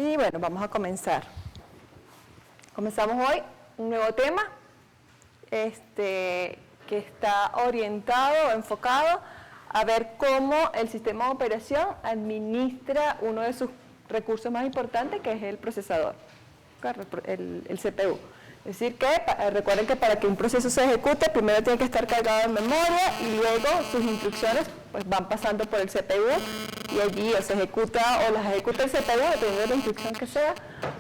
Y bueno, vamos a comenzar. Comenzamos hoy un nuevo tema que está orientado o enfocado a ver cómo el sistema de operación administra uno de sus recursos más importantes, que es el procesador, el CPU. Es decir, que recuerden que para que un proceso se ejecute, primero tiene que estar cargado en memoria y luego sus instrucciones pues, van pasando por el CPU y allí o se ejecuta o las ejecuta el CPU, dependiendo de la instrucción que sea,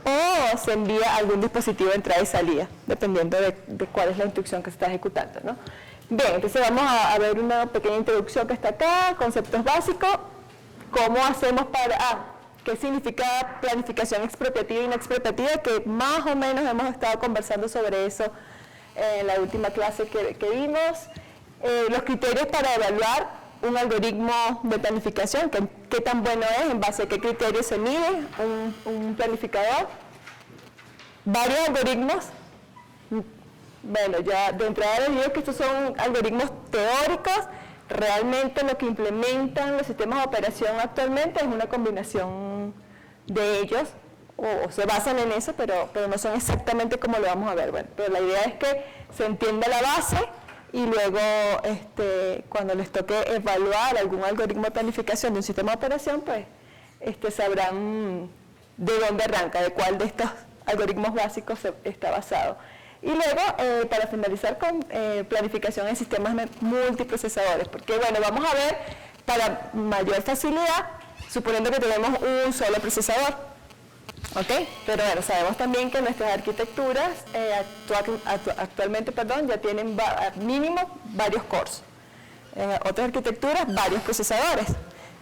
o se envía a algún dispositivo de entrada y salida, dependiendo de cuál es la instrucción que se está ejecutando, ¿no? Bien, entonces vamos a ver una pequeña introducción que está acá, conceptos básicos, cómo hacemos para... ¿Qué significa planificación expropiativa e inexpropiativa? Que más o menos hemos estado conversando sobre eso en la última clase que vimos. Los criterios para evaluar un algoritmo de planificación, qué tan bueno es, en base a qué criterios se mide un planificador. Varios algoritmos. Bueno, ya de entrada les digo que estos son algoritmos teóricos. Realmente lo que implementan los sistemas de operación actualmente es una combinación de ellos, o se basan en eso, pero no son exactamente como lo vamos a ver. Bueno, pero la idea es que se entienda la base y luego cuando les toque evaluar algún algoritmo de planificación de un sistema de operación, pues sabrán de dónde arranca, de cuál de estos algoritmos básicos está basado. Y luego, para finalizar con planificación en sistemas multiprocesadores, porque bueno, vamos a ver, para mayor facilidad, suponiendo que tenemos un solo procesador, ¿ok? Pero bueno, sabemos también que nuestras arquitecturas actualmente ya tienen mínimo varios cores, otras arquitecturas, varios procesadores.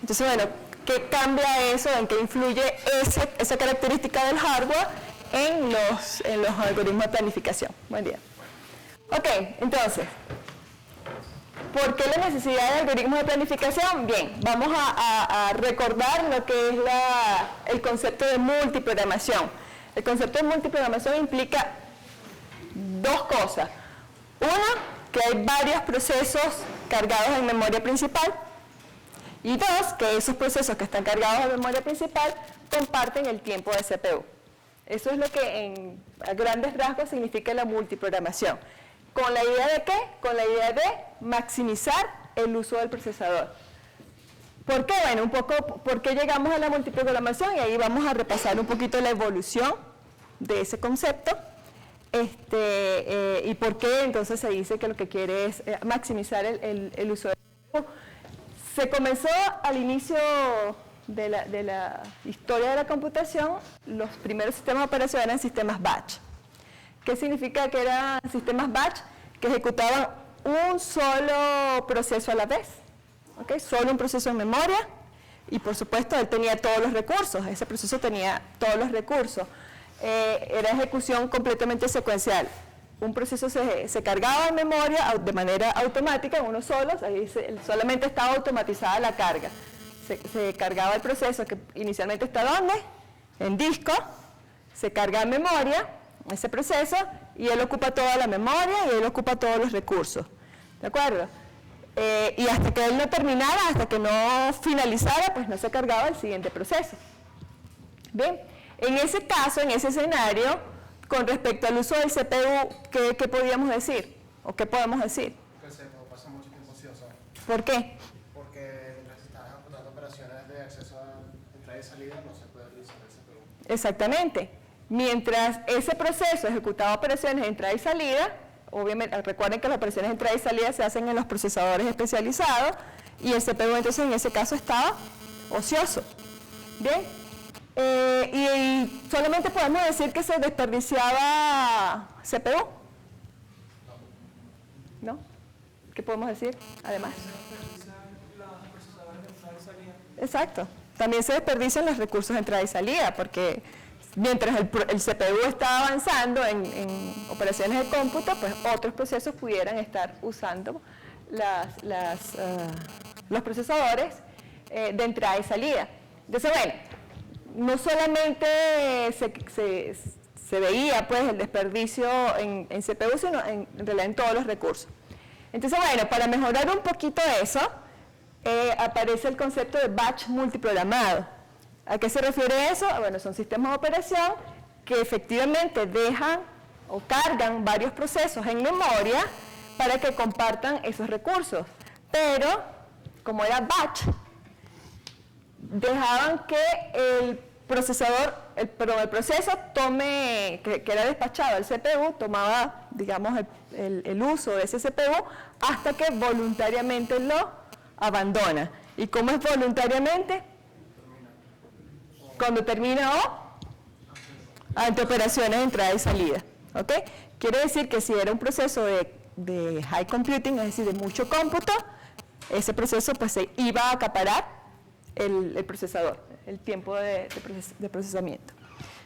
Entonces, bueno, ¿qué cambia eso? ¿En qué influye esa característica del hardware en los algoritmos de planificación? Buen día. Ok, entonces, ¿por qué la necesidad de algoritmos de planificación? Bien, vamos a recordar lo que es el concepto de multiprogramación. El concepto de multiprogramación implica dos cosas. Una, que hay varios procesos cargados en memoria principal. Y dos, que esos procesos que están cargados en memoria principal comparten el tiempo de CPU. Eso es lo que a grandes rasgos significa la multiprogramación. ¿Con la idea de qué? Con la idea de maximizar el uso del procesador. ¿Por qué? Bueno, un poco, ¿por qué llegamos a la multiprogramación? Y ahí vamos a repasar un poquito la evolución de ese concepto. Y por qué entonces se dice que lo que quiere es maximizar el uso del tiempo. Se comenzó al inicio de la historia de la computación, los primeros sistemas de operación eran sistemas batch. ¿Qué significa que eran sistemas batch? Que ejecutaban un solo proceso a la vez, ¿okay? Solo un proceso en memoria, y por supuesto él tenía todos los recursos, ese proceso tenía todos los recursos. Era ejecución completamente secuencial. Un proceso se cargaba en memoria de manera automática, uno solo, ahí solamente estaba automatizada la carga. Se cargaba el proceso que inicialmente está ¿dónde? En disco, se carga en memoria ese proceso y él ocupa toda la memoria y él ocupa todos los recursos, ¿de acuerdo? Y hasta que él no terminara, hasta que no finalizara, pues no se cargaba el siguiente proceso. Bien, en ese caso, en ese escenario, con respecto al uso del CPU, ¿qué podíamos decir? ¿O qué podemos decir? Que el CPU pasa mucho tiempo ocioso. ¿Por qué? De acceso a entrada y salida no se puede utilizar el CPU. Exactamente. Mientras ese proceso ejecutaba operaciones de entrada y salida, obviamente, recuerden que las operaciones de entrada y salida se hacen en los procesadores especializados y el CPU entonces en ese caso estaba ocioso. Bien. Y solamente podemos decir que se desperdiciaba CPU. ¿No? ¿Qué podemos decir además? Exacto. También se desperdician los recursos de entrada y salida, porque mientras el CPU está avanzando en operaciones de cómputo, pues otros procesos pudieran estar usando los procesadores de entrada y salida. Entonces, bueno, no solamente se veía pues el desperdicio en CPU, sino en realidad en todos los recursos. Entonces, bueno, para mejorar un poquito eso, aparece el concepto de batch multiprogramado. ¿A qué se refiere eso? Bueno, son sistemas de operación que efectivamente dejan o cargan varios procesos en memoria para que compartan esos recursos. Pero, como era batch, dejaban que el procesador, el proceso tome, que era despachado al CPU, tomaba, digamos, el uso de ese CPU hasta que voluntariamente lo abandona. ¿Y cómo es voluntariamente? Cuando termina o ante operaciones de entrada y salida. ¿Ok? Quiere decir que si era un proceso de high computing, es decir, de mucho cómputo, ese proceso pues se iba a acaparar el procesador, el tiempo de procesamiento.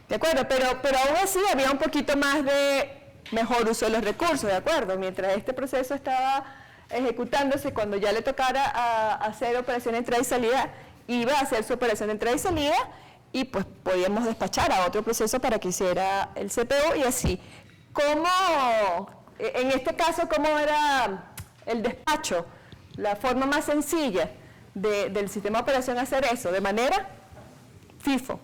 ¿De acuerdo? Pero aún así había un poquito más de mejor uso de los recursos, ¿de acuerdo? Mientras este proceso estaba ejecutándose, cuando ya le tocara hacer operación de entrada y salida, iba a hacer su operación de entrada y salida y pues podíamos despachar a otro proceso para que hiciera el CPU y así. En este caso, ¿cómo era el despacho? La forma más sencilla del sistema de operación hacer eso, de manera FIFO,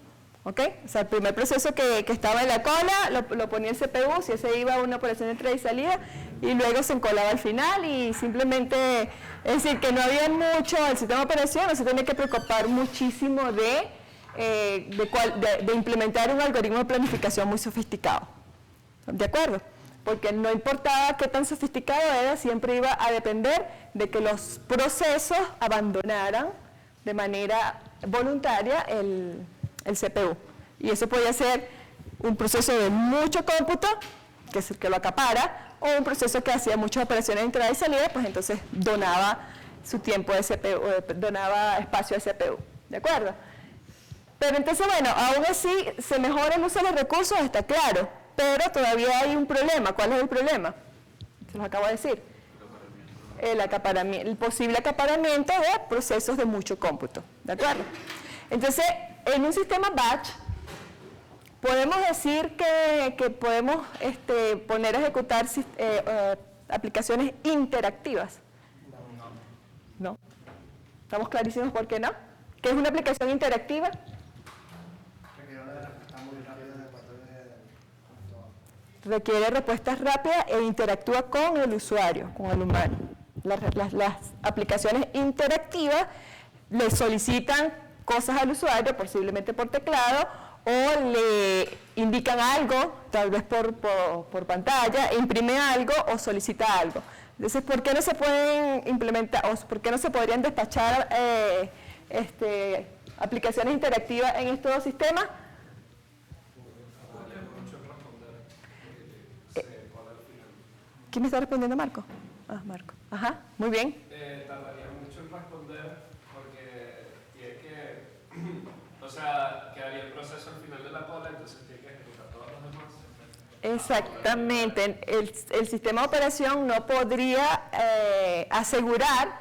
¿ok? O sea, el primer proceso que estaba en la cola, lo ponía el CPU, si ese iba a una operación de entrada y salida, y luego se encolaba al final, y simplemente, es decir, que no había mucho, el sistema de operación no se tenía que preocupar muchísimo de implementar un algoritmo de planificación muy sofisticado, ¿de acuerdo? Porque no importaba qué tan sofisticado era, siempre iba a depender de que los procesos abandonaran de manera voluntaria el CPU. Y eso podía ser un proceso de mucho cómputo, que es el que lo acapara, o un proceso que hacía muchas operaciones de entrada y salida, pues entonces donaba su tiempo de CPU, donaba espacio a CPU. ¿De acuerdo? Pero entonces, bueno, aún así se mejora el uso de los recursos, está claro. Pero todavía hay un problema. ¿Cuál es el problema? Se los acabo de decir. El posible acaparamiento de procesos de mucho cómputo. ¿De acuerdo? Entonces, en un sistema batch, podemos decir que podemos poner a ejecutar aplicaciones interactivas. No. ¿Estamos clarísimos por qué no? ¿Qué es una aplicación interactiva? Requiere respuestas rápidas e interactúa con el usuario, con el humano. Las aplicaciones interactivas le solicitan cosas al usuario, posiblemente por teclado, o le indican algo, tal vez por pantalla, imprime algo o solicita algo. Entonces, ¿por qué no se pueden implementar, o por qué no se podrían despachar aplicaciones interactivas en estos dos sistemas? ¿Quién me está respondiendo, Marco? Ah, Marco. Ajá, muy bien. Tardaría mucho en responder porque tiene que, o sea, quedaría el proceso al final de la cola, entonces tiene que ejecutar todos los demás. Exactamente. El sistema de operación no podría asegurar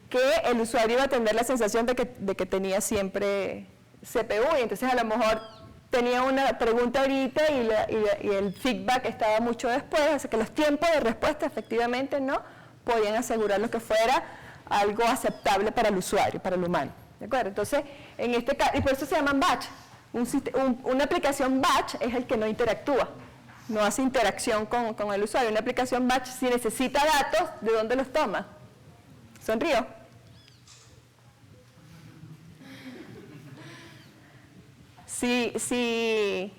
que el usuario iba a tener la sensación de que tenía siempre CPU, y entonces a lo mejor tenía una pregunta ahorita y el feedback estaba mucho después, así que los tiempos de respuesta efectivamente no podían asegurar lo que fuera algo aceptable para el usuario, para el humano. ¿De acuerdo? Entonces, en este caso, y por eso se llaman batch. Una aplicación batch es el que no interactúa, no hace interacción con el usuario. Una aplicación batch, si necesita datos, ¿de dónde los toma? ¿Sonrío? Si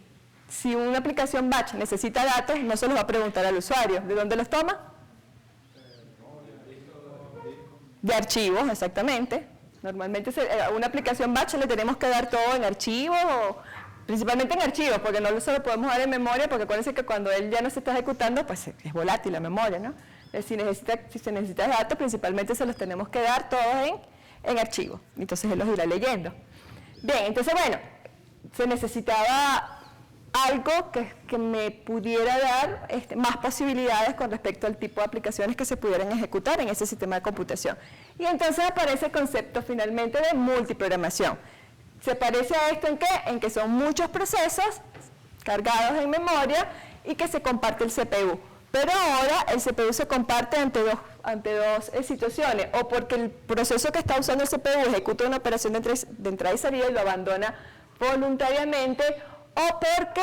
una aplicación batch necesita datos, no se los va a preguntar al usuario. ¿De dónde los toma? De archivos, exactamente. Normalmente una aplicación batch le tenemos que dar todo en archivos, principalmente en archivos, porque no se lo podemos dar en memoria, porque acuérdense que cuando él ya no se está ejecutando, pues es volátil la memoria, ¿no? Si se necesita datos, principalmente se los tenemos que dar todos en archivos. Entonces él los irá leyendo. Bien, entonces bueno, se necesitaba algo que me pudiera dar más posibilidades con respecto al tipo de aplicaciones que se pudieran ejecutar en ese sistema de computación. Y entonces aparece el concepto finalmente de multiprogramación. ¿Se parece a esto en qué? En que son muchos procesos cargados en memoria y que se comparte el CPU. Pero ahora el CPU se comparte ante dos situaciones, o porque el proceso que está usando el CPU ejecuta una operación de entrada y salida y lo abandona voluntariamente, o porque